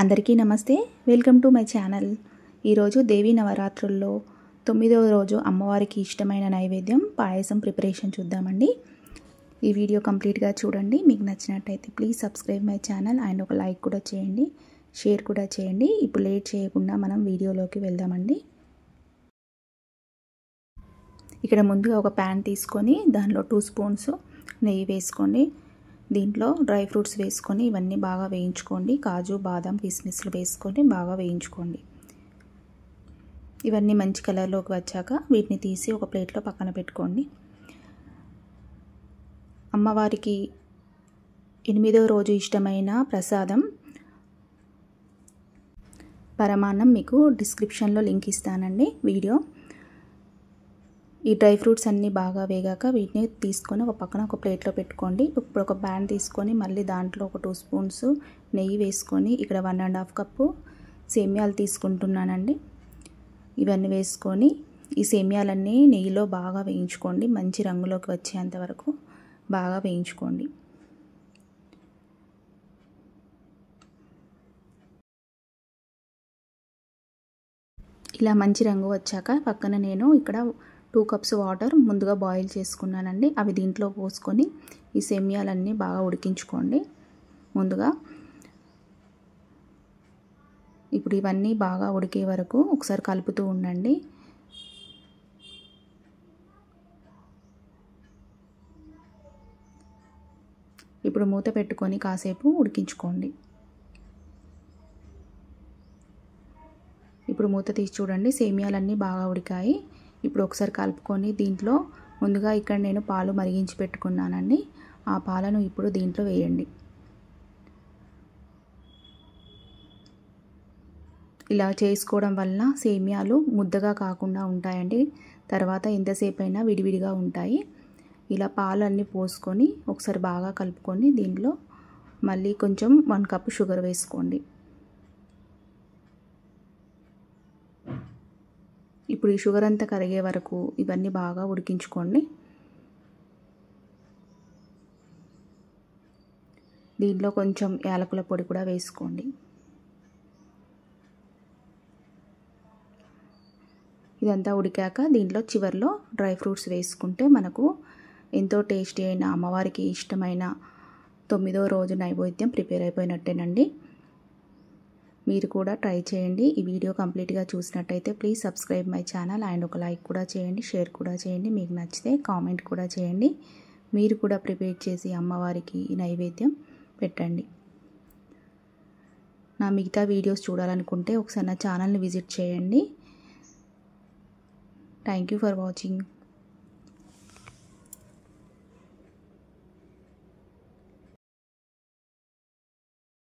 అందరికీ నమస్తే. Welcome to my channel. ఈరోజు దేవీ నవరాత్రుల్లో 9వ రోజు అమ్మవారికి ఇష్టమైన నైవేద్యం పాయసం ప్రిపరేషన్ చూద్దామండి. ఈ వీడియో కంప్లీట్గా చూడండి. మీకు నచ్చినట్టయితే please subscribe my channel and ఒక లైక్ కూడా చేయండి, షేర్ కూడా చేయండి. ఇప్పుడు లేట్ చేయకుండా మనం వీడియోలోకి వెళ్దామండి. ఇక్కడ ముందుగా ఒక ప్యాన్ తీసుకొని దానిలో 2 స్పూన్స్ నెయ్యి వేసుకోండి. దీంట్లో డ్రై ఫ్రూట్స్ వేసుకొని ఇవన్నీ బాగా వేయించుకోండి. కాజు, బాదం, కిస్మిస్లు వేసుకొని బాగా వేయించుకోండి. ఇవన్నీ మంచి కలర్లోకి వచ్చాక వీటిని తీసి ఒక ప్లేట్లో పక్కన పెట్టుకోండి. అమ్మవారికి 8వ రోజు ఇష్టమైన ప్రసాదం పరమాన్నం మీకు డిస్క్రిప్షన్లో లింక్ ఇస్తానండి వీడియో. ఈ డ్రై ఫ్రూట్స్ అన్నీ బాగా వేగాక వీటిని తీసుకొని ఒక పక్కన ఒక ప్లేట్లో పెట్టుకోండి. ఇప్పుడు ఒక ప్యాన్ తీసుకొని మళ్ళీ దాంట్లో ఒక 2 స్పూన్స్ నెయ్యి వేసుకొని ఇక్కడ 1.5 కప్పు సేమ్యాలు తీసుకుంటున్నానండి. ఇవన్నీ వేసుకొని ఈ సేమ్యాలన్నీ నెయ్యిలో బాగా వేయించుకోండి. మంచి రంగులోకి వచ్చేంత వరకు బాగా వేయించుకోండి. ఇలా మంచి రంగు వచ్చాక పక్కన నేను ఇక్కడ 2 కప్స్ వాటర్ ముందుగా బాయిల్ చేసుకున్నానండి. అవి దీంట్లో పోసుకొని ఈ సేమ్యాలన్నీ బాగా ఉడికించుకోండి ముందుగా. ఇప్పుడు ఇవన్నీ బాగా ఉడికే వరకు ఒకసారి కలుపుతూ ఉండండి. ఇప్పుడు మూత పెట్టుకొని కాసేపు ఉడికించుకోండి. ఇప్పుడు మూత తీసి చూడండి, సేమ్యాలన్నీ బాగా ఉడికాయి. ఇప్పుడు ఒకసారి కలుపుకొని దీంట్లో ముందుగా ఇక్కడ నేను పాలు మరిగించి పెట్టుకున్నానండి. ఆ పాలను ఇప్పుడు దీంట్లో వేయండి. ఇలా చేసుకోవడం వలన సేమ్యాలు ముద్దగా కాకుండా ఉంటాయండి. తర్వాత ఎంతసేపు అయినా విడివిడిగా ఉంటాయి. ఇలా పాలన్నీ పోసుకొని ఒకసారి బాగా కలుపుకొని దీంట్లో మళ్ళీ కొంచెం 1 కప్ షుగర్ వేసుకోండి. ఇప్పుడు ఈ షుగర్ అంతా కరిగే వరకు ఇవన్నీ బాగా ఉడికించుకోండి. దీంట్లో కొంచెం యాలకుల పొడి కూడా వేసుకోండి. ఇదంతా ఉడికాక దీంట్లో చివర్లో డ్రై ఫ్రూట్స్ వేసుకుంటే మనకు ఎంతో టేస్టీ అయిన అమ్మవారికి ఇష్టమైన 9వ రోజు నైవేద్యం ప్రిపేర్ అయిపోయినట్టేనండి. మీరు కూడా ట్రై చేయండి. ఈ వీడియో కంప్లీట్గా చూసినట్టయితే please subscribe my channel and ఒక లైక్ కూడా చేయండి, షేర్ కూడా చేయండి. మీకు నచ్చితే కామెంట్ కూడా చేయండి. మీరు కూడా ప్రిపేర్ చేసి అమ్మవారికి ఈ నైవేద్యం పెట్టండి. నా మిగతా వీడియోస్ చూడాలనుకుంటే ఒకసారి నా ఛానల్ని విజిట్ చేయండి. Thank you for watching.